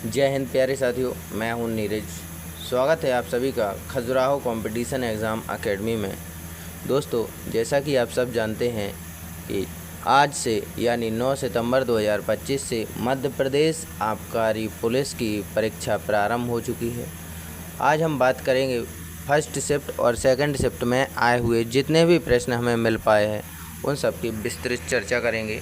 जय हिंद प्यारे साथियों, मैं हूं नीरज। स्वागत है आप सभी का खजुराहो कंपटीशन एग्ज़ाम एकेडमी में। दोस्तों, जैसा कि आप सब जानते हैं कि आज से यानी 9 सितंबर 2025 से मध्य प्रदेश आबकारी पुलिस की परीक्षा प्रारंभ हो चुकी है। आज हम बात करेंगे फर्स्ट शिफ्ट और सेकंड शिफ्ट में आए हुए जितने भी प्रश्न हमें मिल पाए हैं उन सब की विस्तृत चर्चा करेंगे।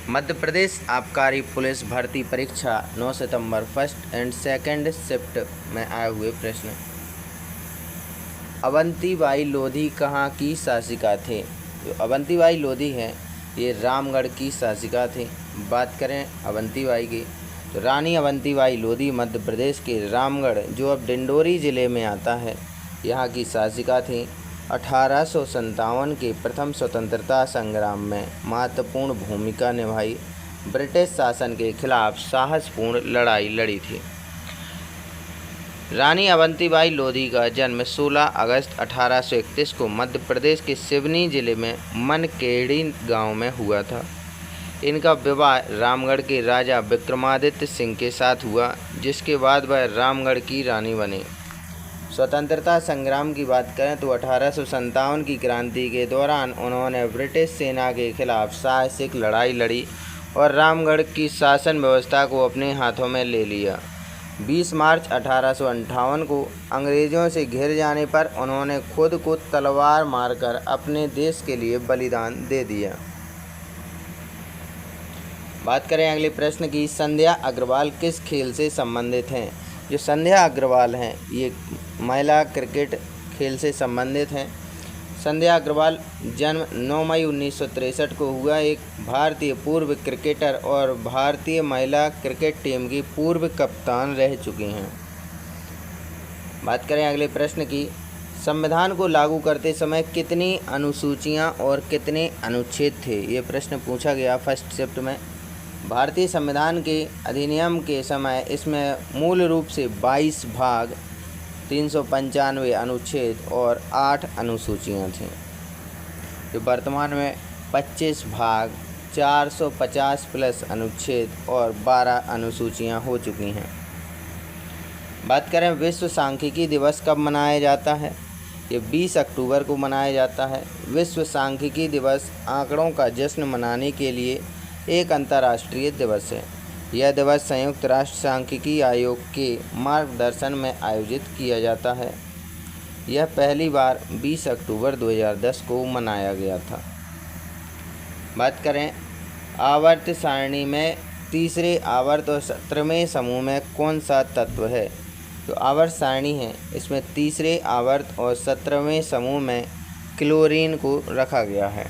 मध्य प्रदेश आबकारी पुलिस भर्ती परीक्षा 9 सितंबर फर्स्ट एंड सेकंड शिफ्ट में आए हुए प्रश्न। अवंतीबाई लोधी कहाँ की शासिका थे? जो अवंतीबाई लोधी हैं ये रामगढ़ की शासिका थे। बात करें अवंतीबाई की तो रानी अवंतीबाई लोधी मध्य प्रदेश के रामगढ़ जो अब डिंडोरी ज़िले में आता है यहाँ की शासिका थी। 1857 के प्रथम स्वतंत्रता संग्राम में महत्वपूर्ण भूमिका निभाई। ब्रिटिश शासन के खिलाफ साहसपूर्ण लड़ाई लड़ी थी। रानी अवंतीबाई लोधी का जन्म 16 अगस्त 1831 को मध्य प्रदेश के सिवनी जिले में मनकेड़ी गांव में हुआ था। इनका विवाह रामगढ़ के राजा विक्रमादित्य सिंह के साथ हुआ, जिसके बाद वह रामगढ़ की रानी बने। स्वतंत्रता संग्राम की बात करें तो 1857 की क्रांति के दौरान उन्होंने ब्रिटिश सेना के खिलाफ साहसिक लड़ाई लड़ी और रामगढ़ की शासन व्यवस्था को अपने हाथों में ले लिया। 20 मार्च 1858 को अंग्रेज़ों से घिर जाने पर उन्होंने खुद को तलवार मारकर अपने देश के लिए बलिदान दे दिया। बात करें अगले प्रश्न की, संध्या अग्रवाल किस खेल से संबंधित हैं? जो संध्या अग्रवाल हैं ये महिला क्रिकेट खेल से संबंधित हैं। संध्या अग्रवाल जन्म 9 मई 1963 को हुआ, एक भारतीय पूर्व क्रिकेटर और भारतीय महिला क्रिकेट टीम की पूर्व कप्तान रह चुकी हैं। बात करें अगले प्रश्न की, संविधान को लागू करते समय कितनी अनुसूचियां और कितने अनुच्छेद थे? ये प्रश्न पूछा गया फर्स्ट शिफ्ट में। भारतीय संविधान के अधिनियम के समय इसमें मूल रूप से 22 भाग, 395 अनुच्छेद और 8 अनुसूचियां थीं। जो वर्तमान में 25 भाग, 450 प्लस अनुच्छेद और 12 अनुसूचियां हो चुकी हैं। बात करें विश्व सांख्यिकी दिवस कब मनाया जाता है? ये 20 अक्टूबर को मनाया जाता है। विश्व सांख्यिकी दिवस आंकड़ों का जश्न मनाने के लिए एक अंतर्राष्ट्रीय दिवस है। यह दिवस संयुक्त राष्ट्र सांख्यिकी आयोग के मार्गदर्शन में आयोजित किया जाता है। यह पहली बार 20 अक्टूबर 2010 को मनाया गया था। बात करें आवर्त सारणी में तीसरे आवर्त और 17वें समूह में कौन सा तत्व है? जो आवर्त सारणी है इसमें तीसरे आवर्त और 17वें समूह में क्लोरीन को रखा गया है।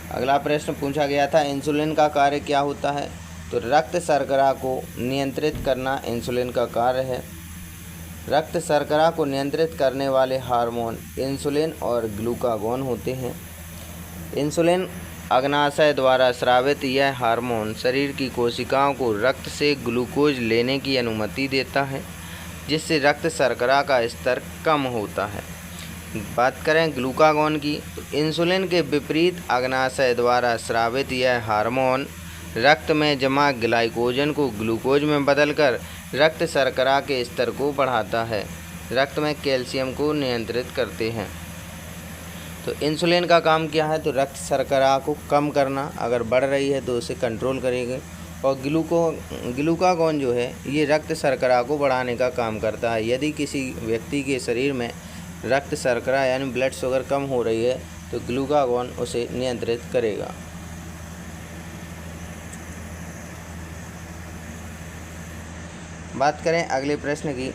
अगला प्रश्न पूछा गया था, इंसुलिन का कार्य क्या होता है? तो रक्त शर्करा को नियंत्रित करना इंसुलिन का कार्य है। रक्त शर्करा को नियंत्रित करने वाले हार्मोन इंसुलिन और ग्लूकागॉन होते हैं। इंसुलिन अग्नाशय द्वारा स्रावित यह हार्मोन शरीर की कोशिकाओं को रक्त से ग्लूकोज लेने की अनुमति देता है, जिससे रक्त शर्करा का स्तर कम होता है। बात करें ग्लूकागॉन की तो इंसुलिन के विपरीत अग्नाशय द्वारा स्रावित यह हार्मोन रक्त में जमा ग्लाइकोजन को ग्लूकोज में बदलकर रक्त शर्करा के स्तर को बढ़ाता है। रक्त में कैल्शियम को नियंत्रित करते हैं। तो इंसुलिन का काम क्या है? तो रक्त शर्करा को कम करना, अगर बढ़ रही है तो उसे कंट्रोल करेंगे। और ग्लूकागॉन जो है ये रक्त शर्करा को बढ़ाने का काम करता है। यदि किसी व्यक्ति के शरीर में रक्त शर्करा यानी ब्लड शुगर कम हो रही है तो ग्लूकागॉन उसे नियंत्रित करेगा। बात करें अगले प्रश्न की,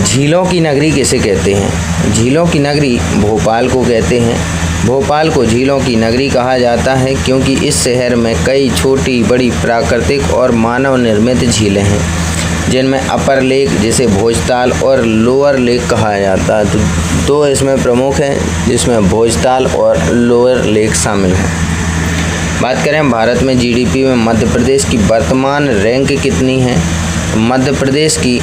झीलों की नगरी किसे कहते हैं? झीलों की नगरी भोपाल को कहते हैं। भोपाल को झीलों की नगरी कहा जाता है क्योंकि इस शहर में कई छोटी बड़ी प्राकृतिक और मानव निर्मित झीलें हैं, जिनमें अपर लेक जिसे भोजताल और लोअर लेक कहा जाता है। तो दो इसमें प्रमुख हैं जिसमें भोजताल और लोअर लेक शामिल हैं। बात करें भारत में जीडीपी में मध्य प्रदेश की वर्तमान रैंक कितनी है? मध्य प्रदेश की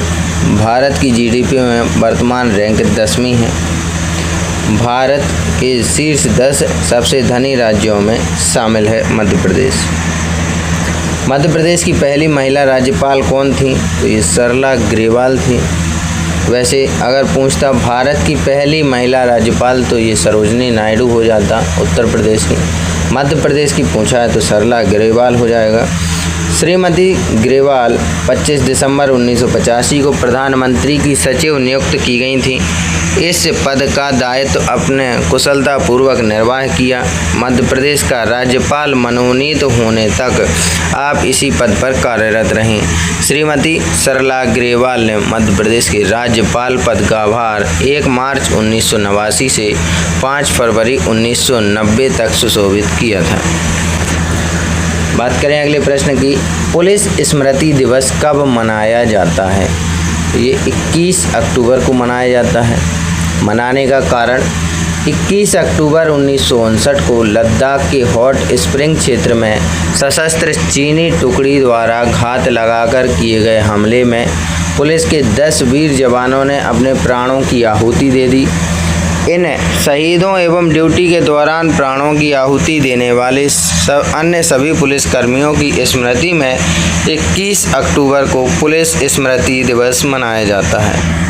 भारत की जीडीपी में वर्तमान रैंक 10वीं है। भारत के शीर्ष 10 सबसे धनी राज्यों में शामिल है मध्य प्रदेश। मध्य प्रदेश की पहली महिला राज्यपाल कौन थी? तो ये सरला ग्रेवाल थी। वैसे अगर पूछता भारत की पहली महिला राज्यपाल तो ये सरोजनी नायडू हो जाता उत्तर प्रदेश की। मध्य प्रदेश की पूछा है तो सरला ग्रेवाल हो जाएगा। श्रीमती ग्रेवाल 25 दिसंबर 1985 को प्रधानमंत्री की सचिव नियुक्त की गई थी। इस पद का दायित्व अपने कुशलतापूर्वक निर्वाह किया। मध्य प्रदेश का राज्यपाल मनोनीत होने तक आप इसी पद पर कार्यरत रहीं। श्रीमती सरला ग्रेवाल ने मध्य प्रदेश के राज्यपाल पद का भार 1 मार्च 1989 से 5 फरवरी 1990 तक सुशोभित किया था। बात करें अगले प्रश्न की, पुलिस स्मृति दिवस कब मनाया जाता है? ये 21 अक्टूबर को मनाया जाता है। मनाने का कारण 21 अक्टूबर 1959 को लद्दाख के हॉट स्प्रिंग क्षेत्र में सशस्त्र चीनी टुकड़ी द्वारा घात लगाकर किए गए हमले में पुलिस के 10 वीर जवानों ने अपने प्राणों की आहुति दे दी। इन शहीदों एवं ड्यूटी के दौरान प्राणों की आहुति देने वाले अन्य सभी पुलिसकर्मियों की स्मृति में 21 अक्टूबर को पुलिस स्मृति दिवस मनाया जाता है।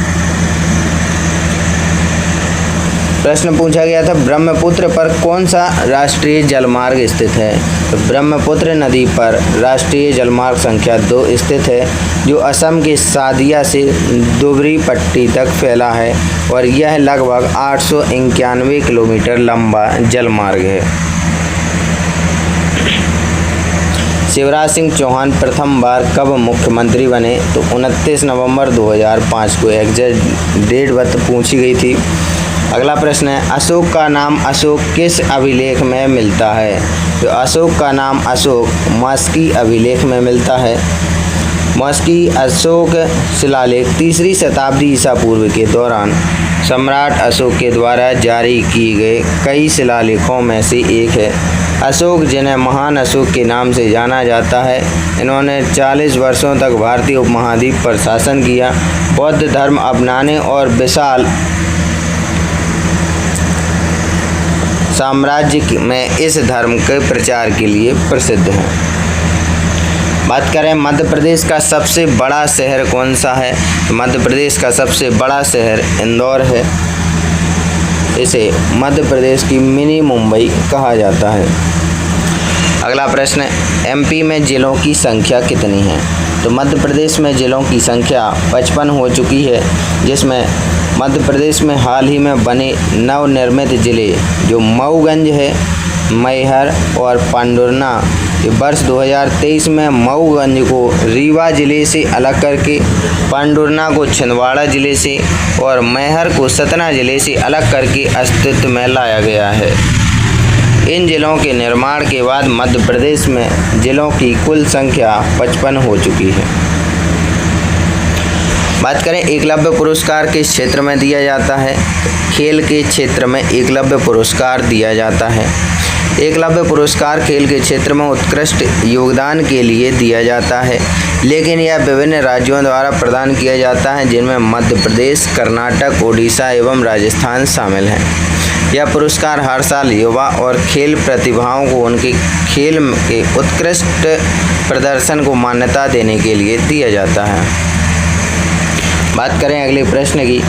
प्रश्न पूछा गया था, ब्रह्मपुत्र पर कौन सा राष्ट्रीय जलमार्ग स्थित है? तो ब्रह्मपुत्र नदी पर राष्ट्रीय जलमार्ग संख्या 2 स्थित है, जो असम के सादिया से दुबरी पट्टी तक फैला है और यह लगभग 891 किलोमीटर लंबा जलमार्ग है। शिवराज सिंह चौहान प्रथम बार कब मुख्यमंत्री बने? तो 29 नवंबर 2005 को एग्जैक्ट डेट पूछी गई थी। अगला प्रश्न है, अशोक का नाम अशोक किस अभिलेख में मिलता है? तो अशोक का नाम अशोक मस्की अभिलेख में मिलता है। मस्की अशोक शिलालेख 3री शताब्दी ईसा पूर्व के दौरान सम्राट अशोक के द्वारा जारी किए गए कई शिलालेखों में से एक है। अशोक, जिन्हें महान अशोक के नाम से जाना जाता है, इन्होंने 40 वर्षों तक भारतीय उपमहाद्वीप पर शासन किया, बौद्ध धर्म अपनाने और विशाल साम्राज्य में इस धर्म के प्रचार के लिए प्रसिद्ध हैं। बात करें मध्य प्रदेश का सबसे बड़ा शहर कौन सा है? मध्य प्रदेश का सबसे बड़ा शहर इंदौर है। इसे मध्य प्रदेश की मिनी मुंबई कहा जाता है। अगला प्रश्न, एमपी में जिलों की संख्या कितनी है? तो मध्य प्रदेश में जिलों की संख्या 55 हो चुकी है, जिसमें मध्य प्रदेश में हाल ही में बने नवनिर्मित ज़िले जो मऊगंज है, मैहर और पांडुरना, ये वर्ष 2023 में मऊगंज को रीवा ज़िले से अलग करके, पांडुरना को छिंदवाड़ा ज़िले से और मैहर को सतना ज़िले से अलग करके अस्तित्व में लाया गया है। इन जिलों के निर्माण के बाद मध्य प्रदेश में जिलों की कुल संख्या 55 हो चुकी है। बात करें एकलव्य पुरस्कार किस क्षेत्र में दिया जाता है? खेल के क्षेत्र में एकलव्य पुरस्कार दिया जाता है। एकलव्य पुरस्कार खेल के क्षेत्र में उत्कृष्ट योगदान के लिए दिया जाता है, लेकिन यह विभिन्न राज्यों द्वारा प्रदान किया जाता है, जिनमें मध्य प्रदेश, कर्नाटक, ओडिशा एवं राजस्थान शामिल हैं। यह पुरस्कार हर साल युवा और खेल प्रतिभाओं को उनके खेल के उत्कृष्ट प्रदर्शन को मान्यता देने के लिए दिया जाता है। बात करें अगले प्रश्न की,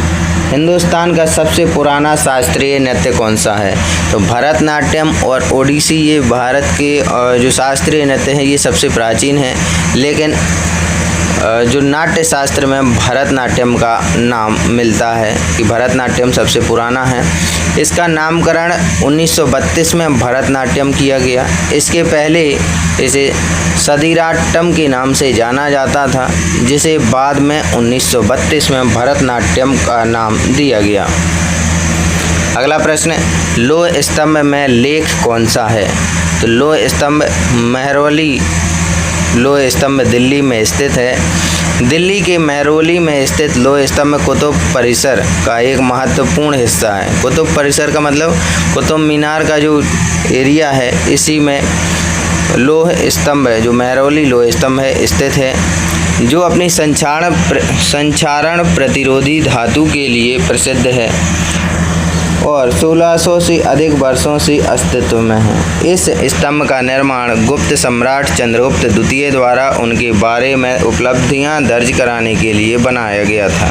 हिंदुस्तान का सबसे पुराना शास्त्रीय नृत्य कौन सा है? तो भरतनाट्यम और ओडिसी, ये भारत के जो शास्त्रीय नृत्य हैं ये सबसे प्राचीन है, लेकिन जो नाट्य शास्त्र में भरतनाट्यम का नाम मिलता है कि भरतनाट्यम सबसे पुराना है। इसका नामकरण 1932 में भरतनाट्यम किया गया। इसके पहले इसे सदिराट्टम के नाम से जाना जाता था, जिसे बाद में 1932 में भरतनाट्यम का नाम दिया गया। अगला प्रश्न, लोह स्तंभ में लेख कौन सा है? तो लोह स्तंभ मेहरौली लोह स्तंभ दिल्ली में स्थित है। दिल्ली के मेहरौली में स्थित लोह स्तंभ कुतुब परिसर का एक महत्वपूर्ण हिस्सा है। कुतुब परिसर का मतलब कुतुब मीनार का जो एरिया है, इसी में लोह स्तंभ है, जो मेहरौली लोह स्तंभ है, स्थित है, जो अपनी संक्षारण प्रतिरोधी धातु के लिए प्रसिद्ध है। और 1600 से अधिक वर्षों से अस्तित्व में है। इस स्तंभ का निर्माण गुप्त सम्राट चंद्रगुप्त द्वितीय द्वारा उनके बारे में उपलब्धियां दर्ज कराने के लिए बनाया गया था।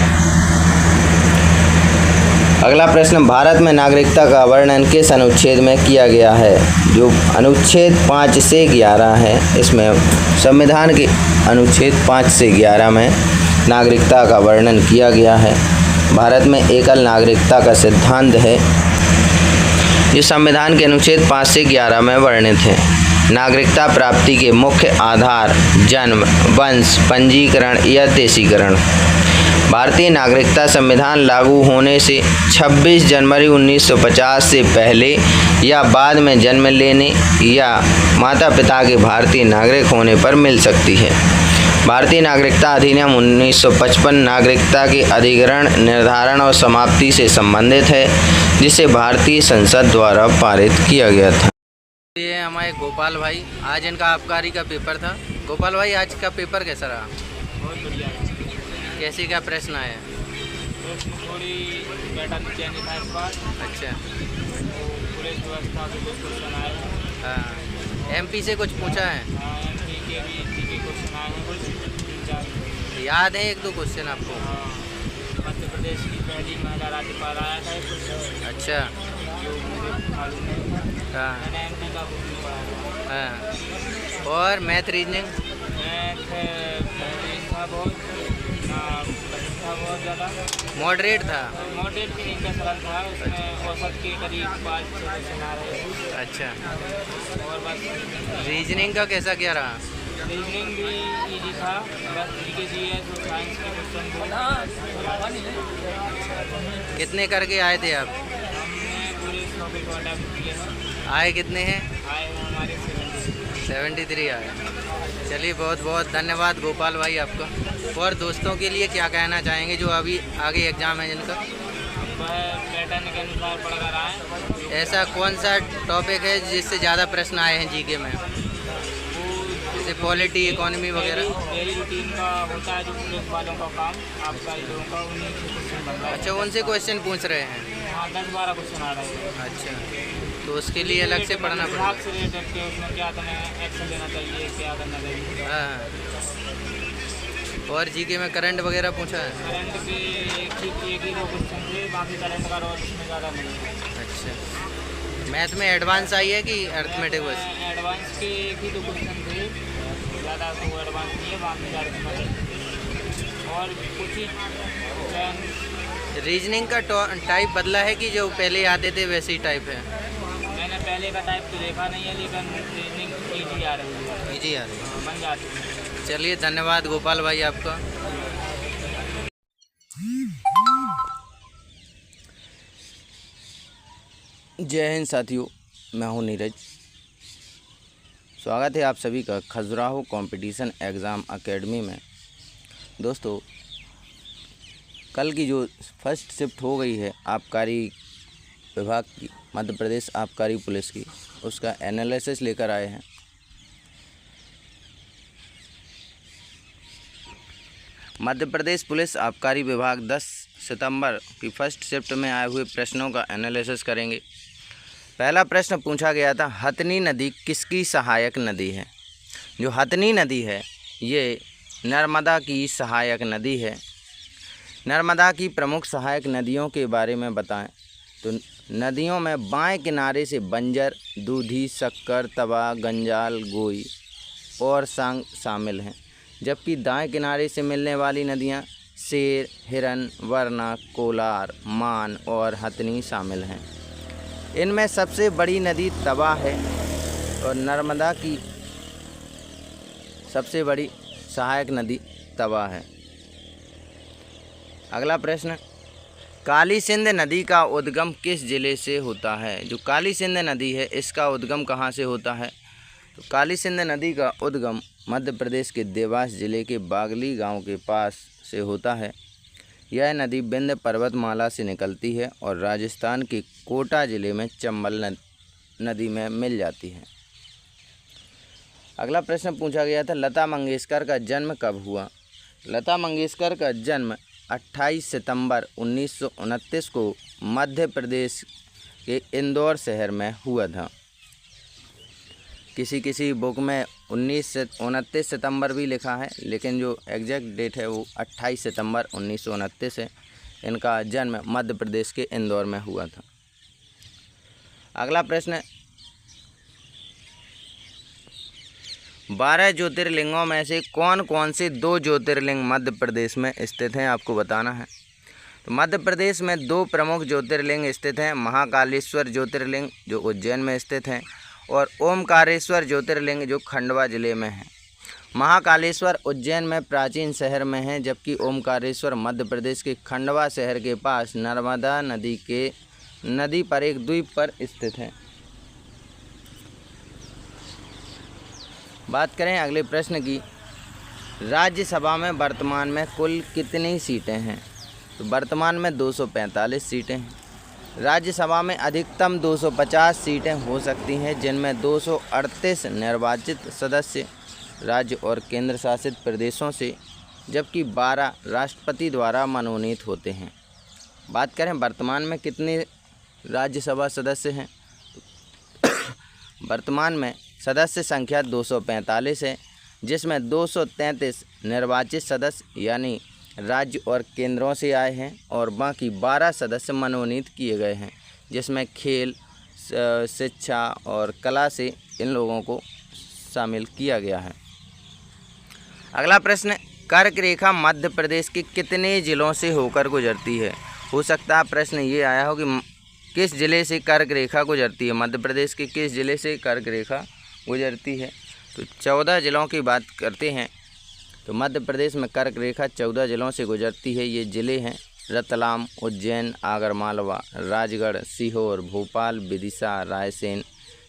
अगला प्रश्न, भारत में नागरिकता का वर्णन किस अनुच्छेद में किया गया है? जो अनुच्छेद 5 से 11 है, इसमें संविधान के अनुच्छेद 5 से 11 में नागरिकता का वर्णन किया गया है। भारत में एकल नागरिकता का सिद्धांत है, जो संविधान के अनुच्छेद 5 से 11 में वर्णित है। नागरिकता प्राप्ति के मुख्य आधार जन्म, वंश, पंजीकरण या देशीकरण। भारतीय नागरिकता संविधान लागू होने से 26 जनवरी 1950 से पहले या बाद में जन्म लेने या माता पिता के भारतीय नागरिक होने पर मिल सकती है। भारतीय नागरिकता अधिनियम 1955 नागरिकता के अधिग्रहण, निर्धारण और समाप्ति से संबंधित है, जिसे भारतीय संसद द्वारा पारित किया गया था। ये हमारे गोपाल भाई, आज इनका आबकारी का पेपर था। गोपाल भाई, आज का पेपर कैसा रहा? बहुत बढ़िया। कैसे क्या प्रश्न आया? थोड़ी पैटर्न चेंज था इस बार। अच्छा, पुलिस व्यवस्था के कुछ क्वेश्चन आए हैं। हाँ, एमपी से कुछ पूछा है? हाँ, एमपी के भी क्वेश्चन आए हैं कुछ 3-4। याद है 1-2 क्वेश्चन आपको? हाँ, मध्य प्रदेश की पहली महिला राज्यपाल आया था एक क्वेश्चन, अच्छा, जो मुझे मालूम नहीं। हाँ मैंने एमपी का बुक नहीं पढ़ा था। हाँ। और मैथ रीजनिंग? मैथ था बहुत था, बहुत ज़्यादा मॉडरेट था? मॉडरेट भी नहीं का सरल था। उसमें औसत के करीब 5-6 क्वेश्चन आ रहे थे। अच्छा, और बस रीजनिंग का कैसा क्या रहा? रीजनिंग भी इजी था, बस जीके जीएस और साइंस के क्वेश्चन कितने करके आए थे आप? हमने पूरे 100 को अटेम्प्ट किए हैं। आए कितने हैं? आए हैं हमारे 73 आए। चलिए, बहुत बहुत धन्यवाद गोपाल भाई आपका। और दोस्तों के लिए क्या कहना चाहेंगे जो अभी आगे एग्ज़ाम है जिनका? वह पैटर्न के अनुसार पढ़ कर आए। ऐसा कौन सा टॉपिक है जिससे ज़्यादा प्रश्न आए हैं जीके में, जैसे पॉलिटी, इकोनॉमी वगैरह? डेली रूटीन का होता है जो पुलिस वालों का काम, आपका लोगों का, उन्हीं से क्वेश्चन बन रहा है। अच्छा, उनसे क्वेश्चन पूछ रहे हैं? हाँ, 10-12 क्वेश्चन आ रहे हैं। अच्छा, तो उसके लिए अलग से पढ़ना पड़ेगा? विभाग से रिलेटेड के उसमें क्या तुम्हें एक्शन लेना चाहिए, क्या करना चाहिए। हाँ। और जीके में करंट वगैरह पूछा है? करंट के एक ही 2 क्वेश्चन थे, बाकी करंट का और इसमें ज़्यादा नहीं है। अच्छा, मैथ में एडवांस आई है कि अर्थमेटिक बस? एडवांस के एक ही 2 क्वेश्चन थे, ज़्यादा तो एडवांस नहीं है, बाकी अर्थमेटिक और कुछ ही। रीजनिंग का टाइप बदला है कि जो पहले आते थे वैसे ही टाइप है? मैंने पहले का टाइप तो देखा नहीं है, लेकिन रीजनिंग ईजी आ रही है। ईजी आ रही है, बन जाती है। चलिए, धन्यवाद गोपाल भाई आपका। जय हिंद साथियों, मैं हूं नीरज। स्वागत है आप सभी का खजुराहो कंपटीशन एग्ज़ाम एकेडमी में। दोस्तों, कल की जो फर्स्ट शिफ्ट हो गई है आबकारी विभाग की, मध्य प्रदेश आबकारी पुलिस की, उसका एनालिसिस लेकर आए हैं। मध्य प्रदेश पुलिस आबकारी विभाग 10 सितंबर की फर्स्ट शिफ्ट में आए हुए प्रश्नों का एनालिसिस करेंगे। पहला प्रश्न पूछा गया था, हथनी नदी किसकी सहायक नदी है? जो हथनी नदी है ये नर्मदा की सहायक नदी है। नर्मदा की प्रमुख सहायक नदियों के बारे में बताएं तो नदियों में बाएं किनारे से बंजर, दूधी, शक्कर, तवा, गंजाल, गोई और सांग शामिल हैं, जबकि दाएं किनारे से मिलने वाली नदियां शेर, हिरन, वरना, कोलार, मान और हथनी शामिल हैं। इनमें सबसे बड़ी नदी तवा है और नर्मदा की सबसे बड़ी सहायक नदी तवा है। अगला प्रश्न, काली सिंध नदी का उद्गम किस जिले से होता है? जो काली सिंध नदी है इसका उद्गम कहाँ से होता है? तो काली सिंध नदी का उद्गम मध्य प्रदेश के देवास जिले के बागली गांव के पास से होता है। यह नदी विंध्य पर्वतमाला से निकलती है और राजस्थान के कोटा जिले में चंबल नदी में मिल जाती है। अगला प्रश्न पूछा गया था, लता मंगेशकर का जन्म कब हुआ? लता मंगेशकर का जन्म 28 सितंबर 1929 को मध्य प्रदेश के इंदौर शहर में हुआ था। किसी किसी बुक में 29 सितंबर भी लिखा है, लेकिन जो एग्जैक्ट डेट है वो 28 सितंबर 1929 है। इनका जन्म मध्य प्रदेश के इंदौर में हुआ था। अगला प्रश्न, 12 ज्योतिर्लिंगों में से कौन कौन से 2 ज्योतिर्लिंग मध्य प्रदेश में स्थित हैं, आपको बताना है। तो मध्य प्रदेश में 2 प्रमुख ज्योतिर्लिंग स्थित हैं। महाकालेश्वर ज्योतिर्लिंग जो उज्जैन में स्थित हैं और ओमकारेश्वर ज्योतिर्लिंग जो खंडवा जिले में है। महाकालेश्वर उज्जैन में प्राचीन शहर में है, जबकि ओमकारेश्वर मध्य प्रदेश के खंडवा शहर के पास नर्मदा नदी पर एक द्वीप पर स्थित है। बात करें अगले प्रश्न की, राज्यसभा में वर्तमान में कुल कितनी सीटें हैं। तो वर्तमान में 245 सीटें हैं। राज्यसभा में अधिकतम 250 सीटें हो सकती हैं, जिनमें 238 निर्वाचित सदस्य राज्य और केंद्र शासित प्रदेशों से, जबकि 12 राष्ट्रपति द्वारा मनोनीत होते हैं। बात करें वर्तमान में कितने राज्यसभा सदस्य हैं। वर्तमान में सदस्य संख्या 245 है, जिसमें 233 निर्वाचित सदस्य यानी राज्य और केंद्रों से आए हैं और बाकी 12 सदस्य मनोनीत किए गए हैं, जिसमें खेल, शिक्षा और कला से इन लोगों को शामिल किया गया है। अगला प्रश्न, कर्क रेखा मध्य प्रदेश के कितने जिलों से होकर गुजरती है। हो सकता है प्रश्न ये आया हो कि किस जिले से कर्क रेखा गुजरती है, मध्य प्रदेश के किस जिले से कर्क रेखा गुजरती है। तो 14 जिलों की बात करते हैं। तो मध्य प्रदेश में कर्क रेखा 14 जिलों से गुजरती है। ये ज़िले हैं रतलाम, उज्जैन, आगरमालवा, राजगढ़, सीहोर, भोपाल, विदिशा, रायसेन,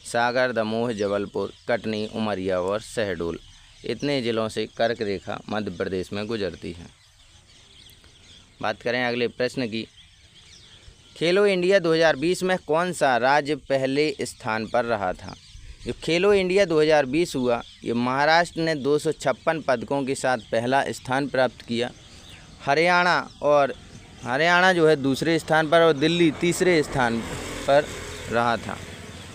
सागर, दमोह, जबलपुर, कटनी, उमरिया और शहडोल। इतने ज़िलों से कर्क रेखा मध्य प्रदेश में गुजरती है। बात करें अगले प्रश्न की, खेलो इंडिया 2020 में कौन सा राज्य पहले स्थान पर रहा था। जो खेलो इंडिया 2020 हुआ, ये महाराष्ट्र ने 256 पदकों के साथ पहला स्थान प्राप्त किया। हरियाणा जो है दूसरे स्थान पर और दिल्ली तीसरे स्थान पर रहा था।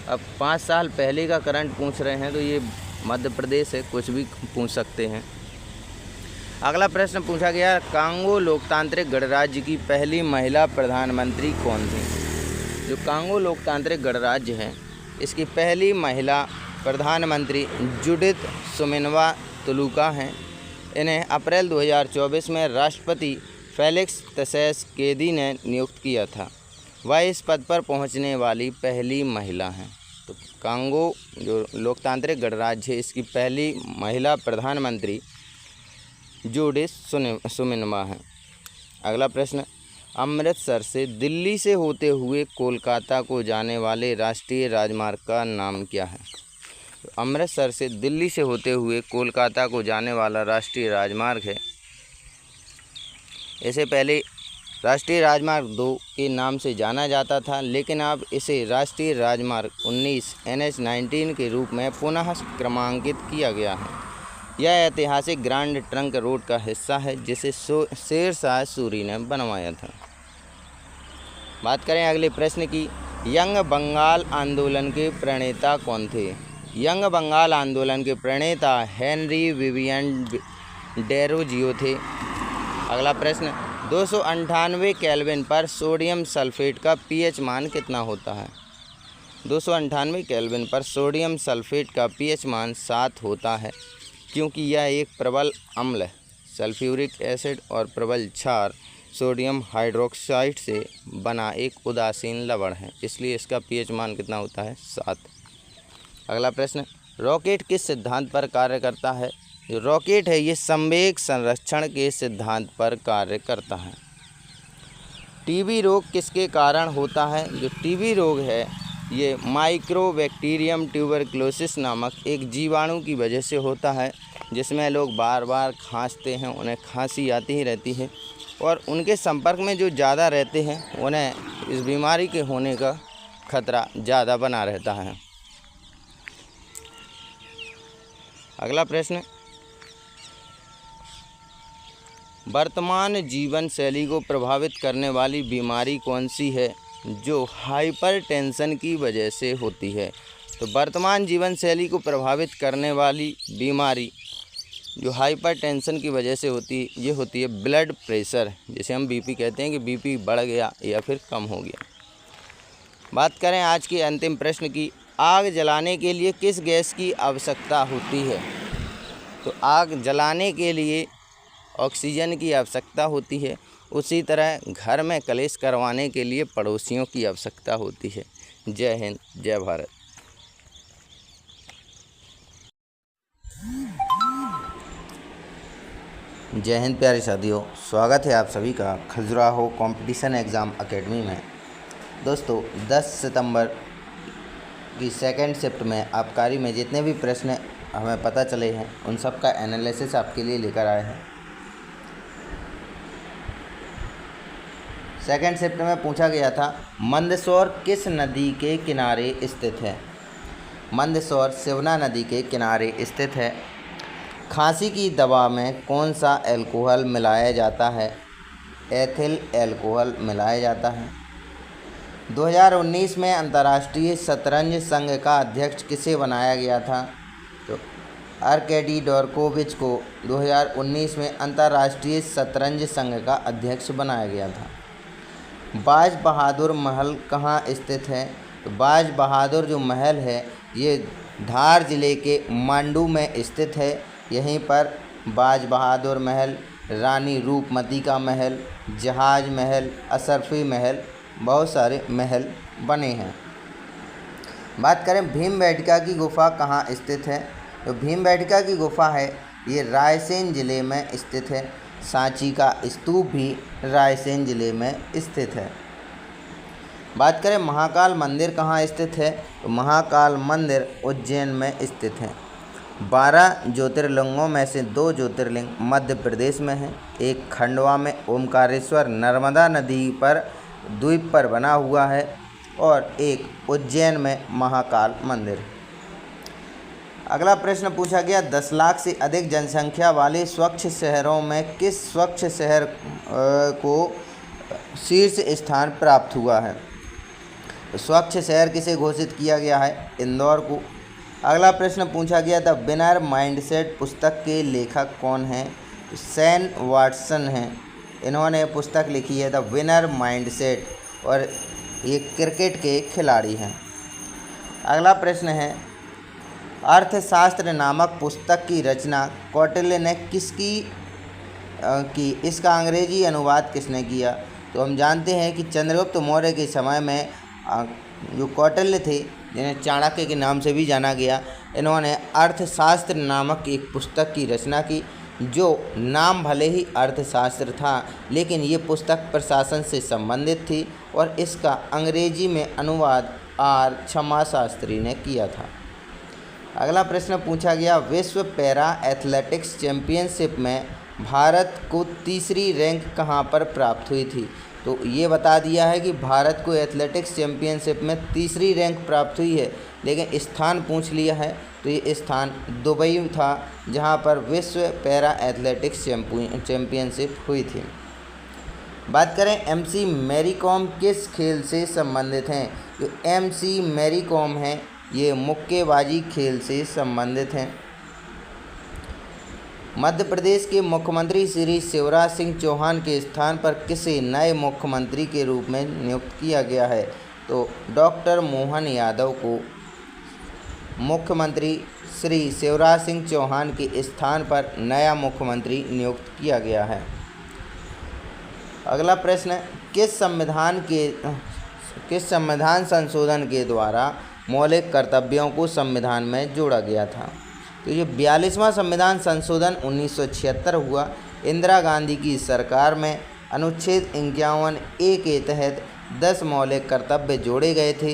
अब 5 साल पहले का करंट पूछ रहे हैं, तो ये मध्य प्रदेश है, कुछ भी पूछ सकते हैं। अगला प्रश्न पूछा गया, कांगो लोकतांत्रिक गणराज्य की पहली महिला प्रधानमंत्री कौन थी। जो कांगो लोकतांत्रिक गणराज्य है, इसकी पहली महिला प्रधानमंत्री जुडिथ सुमिनवा तुलुका हैं। इन्हें अप्रैल 2024 में राष्ट्रपति फेलिक्स त्सेस्केदी ने नियुक्त किया था। वह इस पद पर पहुंचने वाली पहली महिला हैं। तो कांगो जो लोकतांत्रिक गणराज्य है, इसकी पहली महिला प्रधानमंत्री जुडिथ सुमिनवा हैं। अगला प्रश्न, अमृतसर से दिल्ली से होते हुए कोलकाता को जाने वाले राष्ट्रीय राजमार्ग का नाम क्या है। तो अमृतसर से दिल्ली से होते हुए कोलकाता को जाने वाला राष्ट्रीय राजमार्ग है। इसे पहले राष्ट्रीय राजमार्ग 2 के नाम से जाना जाता था, लेकिन अब इसे राष्ट्रीय राजमार्ग 19 NH-19 के रूप में पुनः क्रमांकित किया गया है। यह ऐतिहासिक ग्रैंड ट्रंक रोड का हिस्सा है, जिसे शेरशाह सूरी ने बनवाया था। बात करें अगले प्रश्न की, यंग बंगाल आंदोलन के प्रणेता कौन थे। यंग बंगाल आंदोलन के प्रणेता हेनरी विवियन डेरोजियो थे। अगला प्रश्न, 298 केल्विन पर सोडियम सल्फेट का pH मान कितना होता है। 298 केल्विन पर सोडियम सल्फेट का pH मान 7 होता है, क्योंकि यह एक प्रबल अम्ल, सल्फ्यूरिक एसिड और प्रबल क्षार सोडियम हाइड्रोक्साइड से बना एक उदासीन लवण है, इसलिए इसका pH मान कितना होता है 7। अगला प्रश्न, रॉकेट किस सिद्धांत पर कार्य करता है। जो रॉकेट है, ये संवेग संरक्षण के सिद्धांत पर कार्य करता है। टीबी रोग किसके कारण होता है। जो टीबी रोग है, ये माइक्रोबैक्टीरियम ट्यूबरक्लोसिस नामक एक जीवाणु की वजह से होता है, जिसमें लोग बार बार खांसते हैं, उन्हें खांसी आती ही रहती है, और उनके संपर्क में जो ज़्यादा रहते हैं उन्हें इस बीमारी के होने का खतरा ज़्यादा बना रहता है। अगला प्रश्न, वर्तमान जीवन शैली को प्रभावित करने वाली बीमारी कौन सी है जो हाइपरटेंशन की वजह से होती है? तो वर्तमान जीवन शैली को प्रभावित करने वाली बीमारी जो हाइपरटेंशन की वजह से ये होती है ब्लड प्रेशर, जिसे हम बीपी कहते हैं कि बीपी बढ़ गया या फिर कम हो गया। बात करें आज के अंतिम प्रश्न की, आग जलाने के लिए किस गैस की आवश्यकता होती है? तो आग जलाने के लिए ऑक्सीजन की आवश्यकता होती है। उसी तरह घर में कलेश करवाने के लिए पड़ोसियों की आवश्यकता होती है। जय हिंद, जय भारत। जय हिंद प्यारे साथियों, स्वागत है आप सभी का खजुराहो कंपटीशन एग्ज़ाम एकेडमी में। दोस्तों 10 सितंबर की सेकंड शिफ्ट में आबकारी में जितने भी प्रश्न हमें पता चले हैं उन सब का एनालिसिस आपके लिए लेकर आए हैं। सेकंड शिफ्ट में पूछा गया था मंदसौर किस नदी के किनारे स्थित है? मंदसौर शिवना नदी के किनारे स्थित है। खांसी की दवा में कौन सा अल्कोहल मिलाया जाता है? एथिल अल्कोहल मिलाया जाता है। 2019 में अंतर्राष्ट्रीय शतरंज संघ का अध्यक्ष किसे बनाया गया था? तो आर्केडी डोर्कोविच को 2019 में अंतर्राष्ट्रीय शतरंज संघ का अध्यक्ष बनाया गया था। बाज बहादुर महल कहाँ स्थित है? तो बाज बहादुर जो महल है ये धार जिले के मांडू में स्थित है। यहीं पर बाज बहादुर महल, रानी रूपमती का महल, जहाज महल, अशरफी महल, बहुत सारे महल बने हैं। बात करें भीमबेटका की गुफा कहाँ स्थित है? तो भीमबेटका की गुफा है ये रायसेन ज़िले में स्थित है। सांची का स्तूप भी रायसेन ज़िले में स्थित है। बात करें महाकाल मंदिर कहाँ स्थित है? तो महाकाल मंदिर उज्जैन में स्थित है। 12 ज्योतिर्लिंगों में से 2 ज्योतिर्लिंग मध्य प्रदेश में हैं। एक खंडवा में ओमकारेश्वर नर्मदा नदी पर द्वीप पर बना हुआ है और एक उज्जैन में महाकाल मंदिर। अगला प्रश्न पूछा गया 10 लाख से अधिक जनसंख्या वाले स्वच्छ शहरों में किस स्वच्छ शहर को शीर्ष स्थान प्राप्त हुआ है? स्वच्छ शहर किसे घोषित किया गया है? इंदौर को। अगला प्रश्न पूछा गया द विनर माइंडसेट पुस्तक के लेखक कौन हैं? तो सैन वाटसन हैं। इन्होंने पुस्तक लिखी है द विनर माइंडसेट और ये क्रिकेट के खिलाड़ी हैं। अगला प्रश्न है अर्थशास्त्र नामक पुस्तक की रचना कौटिल्य ने किसकी की? इसका अंग्रेजी अनुवाद किसने किया? तो हम जानते हैं कि चंद्रगुप्त मौर्य के समय में जो कौटिल्य थे, जिन्हें चाणक्य के नाम से भी जाना गया, इन्होंने अर्थशास्त्र नामक एक पुस्तक की रचना की जो नाम भले ही अर्थशास्त्र था लेकिन ये पुस्तक प्रशासन से संबंधित थी और इसका अंग्रेजी में अनुवाद आर क्षमा शास्त्री ने किया था। अगला प्रश्न पूछा गया विश्व पैरा एथलेटिक्स चैंपियनशिप में भारत को तीसरी रैंक कहाँ पर प्राप्त हुई थी? तो ये बता दिया है कि भारत को एथलेटिक्स चैंपियनशिप में तीसरी रैंक प्राप्त हुई है, लेकिन स्थान पूछ लिया है तो ये स्थान दुबई था जहाँ पर विश्व पैरा एथलेटिक्स चैंपियनशिप हुई थी। बात करें एमसी मैरी कॉम किस खेल से संबंधित हैं? जो एमसी मैरी कॉम हैं ये मुक्केबाजी खेल से संबंधित हैं। मध्य प्रदेश के मुख्यमंत्री श्री शिवराज सिंह चौहान के स्थान पर किसे नए मुख्यमंत्री के रूप में नियुक्त किया गया है? तो डॉक्टर मोहन यादव को मुख्यमंत्री श्री शिवराज सिंह चौहान के स्थान पर नया मुख्यमंत्री नियुक्त किया गया है। अगला प्रश्न किस संविधान संशोधन के द्वारा मौलिक कर्तव्यों को संविधान में जोड़ा गया था? तो ये 42वां संविधान संशोधन 1976 हुआ। इंदिरा गांधी की सरकार में अनुच्छेद 51A के तहत 10 मौलिक कर्तव्य जोड़े गए थे।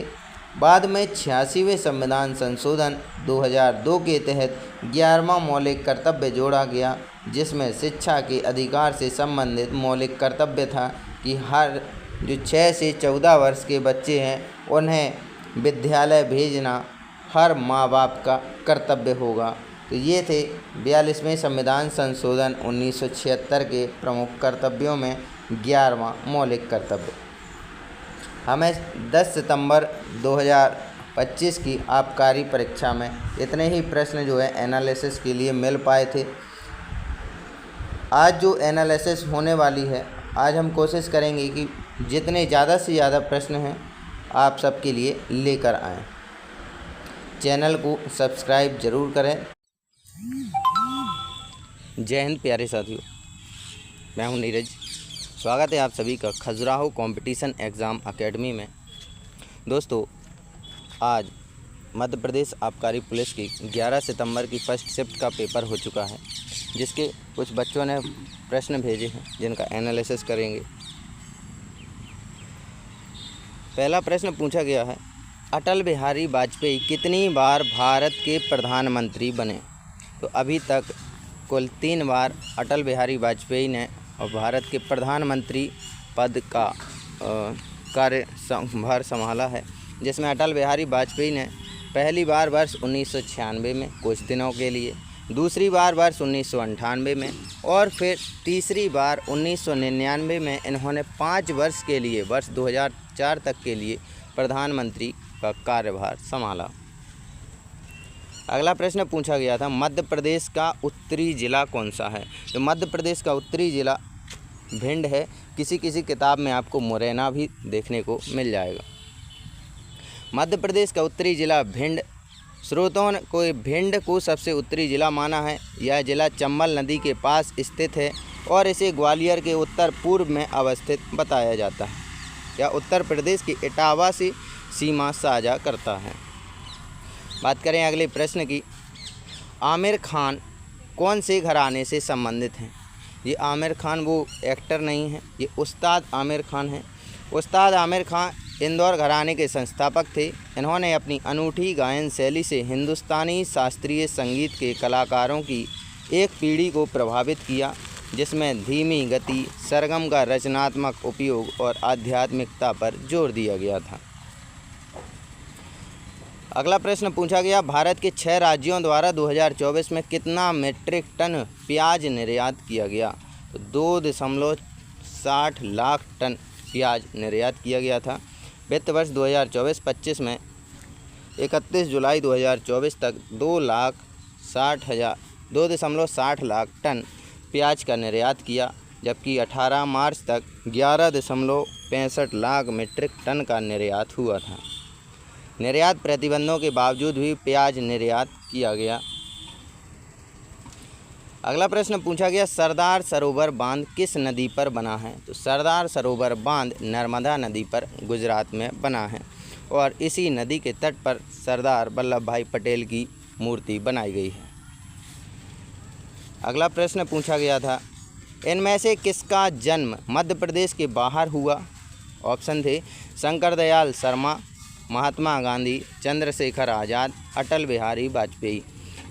बाद में 86वें संविधान संशोधन 2002 के तहत 11वां मौलिक कर्तव्य जोड़ा गया, जिसमें शिक्षा के अधिकार से संबंधित मौलिक कर्तव्य था कि हर जो 6 से 14 वर्ष के बच्चे हैं उन्हें विद्यालय भेजना हर माँ बाप का कर्तव्य होगा। तो तो ये थे 42वें संविधान संशोधन 1976 के प्रमुख कर्तव्यों में 11वां मौलिक कर्तव्य। हमें 10 सितंबर 2025 की आबकारी परीक्षा में इतने ही प्रश्न जो है एनालिसिस के लिए मिल पाए थे। आज जो एनालिसिस होने वाली है, आज हम कोशिश करेंगे कि जितने ज़्यादा से ज़्यादा प्रश्न हैं आप सबके लिए लेकर आएँ। चैनल को सब्सक्राइब ज़रूर करें। जय हिंद प्यारे साथियों, मैं हूं नीरज। स्वागत है आप सभी का खजुराहो कंपटीशन एग्ज़ाम एकेडमी में। दोस्तों, आज मध्य प्रदेश आबकारी पुलिस की 11 सितंबर की फर्स्ट शिफ्ट का पेपर हो चुका है, जिसके कुछ बच्चों ने प्रश्न भेजे हैं जिनका एनालिसिस करेंगे। पहला प्रश्न पूछा गया है, अटल बिहारी वाजपेयी कितनी बार भारत के प्रधानमंत्री बने? तो अभी तक कुल 3 बार अटल बिहारी वाजपेयी ने और भारत के प्रधानमंत्री पद का कार्यभार संभाला है, जिसमें अटल बिहारी वाजपेयी ने पहली बार वर्ष 1996 में कुछ दिनों के लिए, दूसरी बार वर्ष 1998 में और फिर तीसरी बार 1999 में इन्होंने 5 वर्ष के लिए वर्ष 2004 तक के लिए प्रधानमंत्री का कार्यभार संभाला। अगला प्रश्न पूछा गया था, मध्य प्रदेश का उत्तरी ज़िला कौन सा है? तो मध्य प्रदेश का उत्तरी ज़िला भिंड है। किसी किसी किताब में आपको मुरैना भी देखने को मिल जाएगा। मध्य प्रदेश का उत्तरी ज़िला भिंड। स्रोतों को भिंड को सबसे उत्तरी ज़िला माना है। यह ज़िला चंबल नदी के पास स्थित है और इसे ग्वालियर के उत्तर पूर्व में अवस्थित बताया जाता है। यह उत्तर प्रदेश के इटावा से सीमा साझा करता है। बात करें अगले प्रश्न की, आमिर खान कौन से घराने से संबंधित हैं? ये आमिर खान वो एक्टर नहीं है, ये उस्ताद आमिर खान हैं। उस्ताद आमिर खान इंदौर घराने के संस्थापक थे। इन्होंने अपनी अनूठी गायन शैली से हिंदुस्तानी शास्त्रीय संगीत के कलाकारों की एक पीढ़ी को प्रभावित किया, जिसमें धीमी गति, सरगम का रचनात्मक उपयोग और आध्यात्मिकता पर जोर दिया गया था। अगला प्रश्न पूछा गया, भारत के 6 राज्यों द्वारा 2024 में कितना मीट्रिक टन प्याज निर्यात किया गया? तो 2.60 लाख टन प्याज निर्यात किया गया था। वित्त वर्ष 2024-25 में 31 जुलाई 2024 तक 2.60 लाख टन प्याज का निर्यात किया, जबकि 18 मार्च तक 11.65 लाख मीट्रिक टन का निर्यात हुआ था। निर्यात प्रतिबंधों के बावजूद भी प्याज निर्यात किया गया। अगला प्रश्न पूछा गया, सरदार सरोवर बांध किस नदी पर बना है? तो सरदार सरोवर बांध नर्मदा नदी पर गुजरात में बना है और इसी नदी के तट पर सरदार वल्लभ भाई पटेल की मूर्ति बनाई गई है। अगला प्रश्न पूछा गया था, इनमें से किसका जन्म मध्य प्रदेश के बाहर हुआ? ऑप्शन थे शंकर दयाल शर्मा, महात्मा गांधी, चंद्रशेखर आज़ाद, अटल बिहारी वाजपेयी।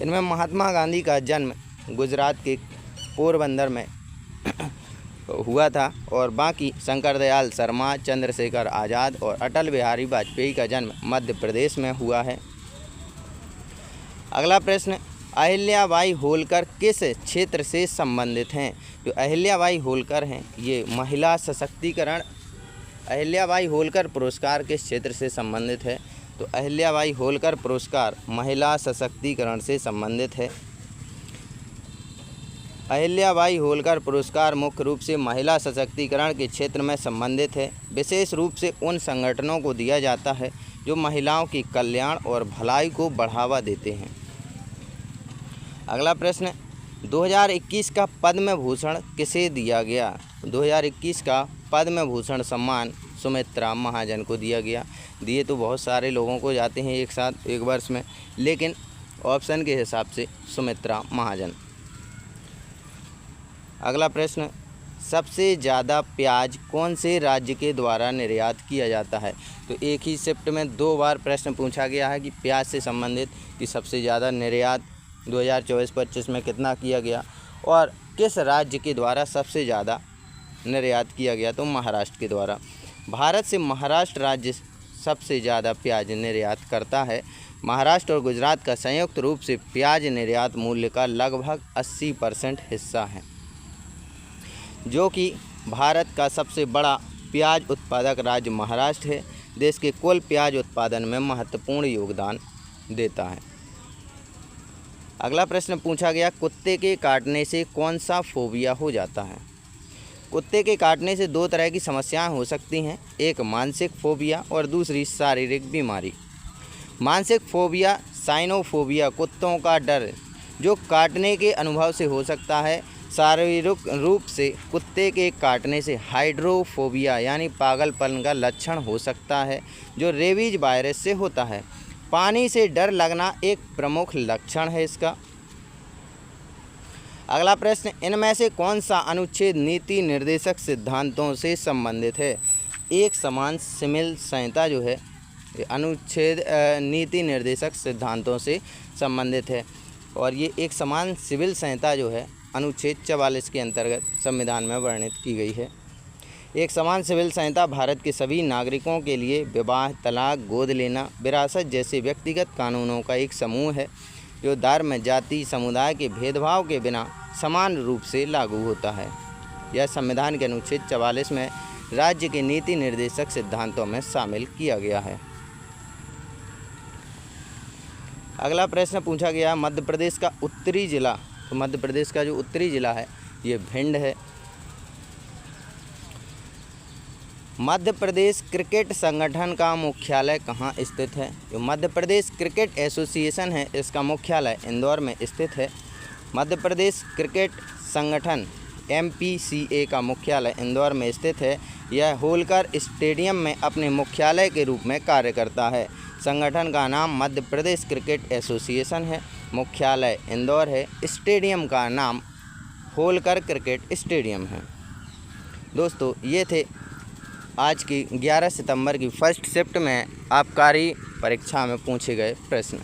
इनमें महात्मा गांधी का जन्म गुजरात के पोरबंदर में हुआ था और बाकी शंकर दयाल शर्मा, चंद्रशेखर आज़ाद और अटल बिहारी वाजपेयी का जन्म मध्य प्रदेश में हुआ है। अगला प्रश्न, अहिल्याबाई होलकर किस क्षेत्र से संबंधित हैं? जो अहिल्याबाई होलकर हैं ये महिला सशक्तिकरण, अहिल्याबाई होलकर पुरस्कार किस क्षेत्र से संबंधित है? तो अहिल्याबाई होलकर पुरस्कार महिला सशक्तिकरण से संबंधित है। अहिल्याबाई होलकर पुरस्कार मुख्य रूप से महिला सशक्तिकरण के क्षेत्र में संबंधित है। विशेष रूप से उन संगठनों को दिया जाता है जो महिलाओं की कल्याण और भलाई को बढ़ावा देते हैं। अगला प्रश्न, 2021 का पद्म भूषण किसे दिया गया? 2021 का पद्म भूषण सम्मान सुमित्रा महाजन को दिया गया। दिए तो बहुत सारे लोगों को जाते हैं एक साथ एक वर्ष में, लेकिन ऑप्शन के हिसाब से सुमित्रा महाजन। अगला प्रश्न, सबसे ज़्यादा प्याज कौन से राज्य के द्वारा निर्यात किया जाता है? तो एक ही शिफ्ट में 2 बार प्रश्न पूछा गया है कि प्याज से संबंधित कि सबसे ज़्यादा निर्यात 2024-25 में कितना किया गया और किस राज्य के द्वारा सबसे ज़्यादा निर्यात किया गया? तो महाराष्ट्र के द्वारा। भारत से महाराष्ट्र राज्य सबसे ज़्यादा प्याज निर्यात करता है। महाराष्ट्र और गुजरात का संयुक्त रूप से प्याज निर्यात मूल्य का लगभग 80% हिस्सा है, जो कि भारत का सबसे बड़ा प्याज उत्पादक राज्य महाराष्ट्र है। देश के कुल प्याज उत्पादन में महत्वपूर्ण योगदान देता है। अगला प्रश्न पूछा गया, कुत्ते के काटने से कौन सा फोबिया हो जाता है। कुत्ते के काटने से दो तरह की समस्याएं हो सकती हैं, एक मानसिक फोबिया और दूसरी शारीरिक बीमारी। मानसिक फोबिया साइनोफोबिया कुत्तों का डर जो काटने के अनुभव से हो सकता है। शारीरिक रूप से कुत्ते के काटने से हाइड्रोफोबिया यानी पागलपन का लक्षण हो सकता है, जो रेबीज वायरस से होता है। पानी से डर लगना एक प्रमुख लक्षण है इसका। अगला प्रश्न, इनमें से कौन सा अनुच्छेद नीति निर्देशक सिद्धांतों से संबंधित है। एक समान सिविल संहिता जो है अनुच्छेद नीति निर्देशक सिद्धांतों से संबंधित है, और ये एक समान सिविल संहिता जो है अनुच्छेद 44 के अंतर्गत संविधान में वर्णित की गई है। एक समान सिविल संहिता भारत के सभी नागरिकों के लिए विवाह, तलाक, गोद लेना, विरासत जैसे व्यक्तिगत कानूनों का एक समूह है, जो धर्म, जाति, समुदाय के भेदभाव के बिना समान रूप से लागू होता है। यह संविधान के अनुच्छेद 44 में राज्य के नीति निर्देशक सिद्धांतों में शामिल किया गया है। अगला प्रश्न पूछा गया, मध्य प्रदेश का उत्तरी जिला, तो मध्य प्रदेश का जो उत्तरी जिला है ये भिंड है। मध्य प्रदेश क्रिकेट संगठन का मुख्यालय कहाँ स्थित है। जो मध्य प्रदेश क्रिकेट एसोसिएशन है इसका मुख्यालय इंदौर में स्थित है। मध्य प्रदेश क्रिकेट संगठन MPCA का मुख्यालय इंदौर में स्थित है। यह होलकर स्टेडियम में अपने मुख्यालय के रूप में कार्य करता है। संगठन का नाम मध्य प्रदेश क्रिकेट एसोसिएशन है। मुख्यालय इंदौर है। स्टेडियम का नाम होलकर क्रिकेट स्टेडियम है। दोस्तों, ये थे आज की 11 सितंबर की फर्स्ट शिफ्ट में आबकारी परीक्षा में पूछे गए प्रश्न।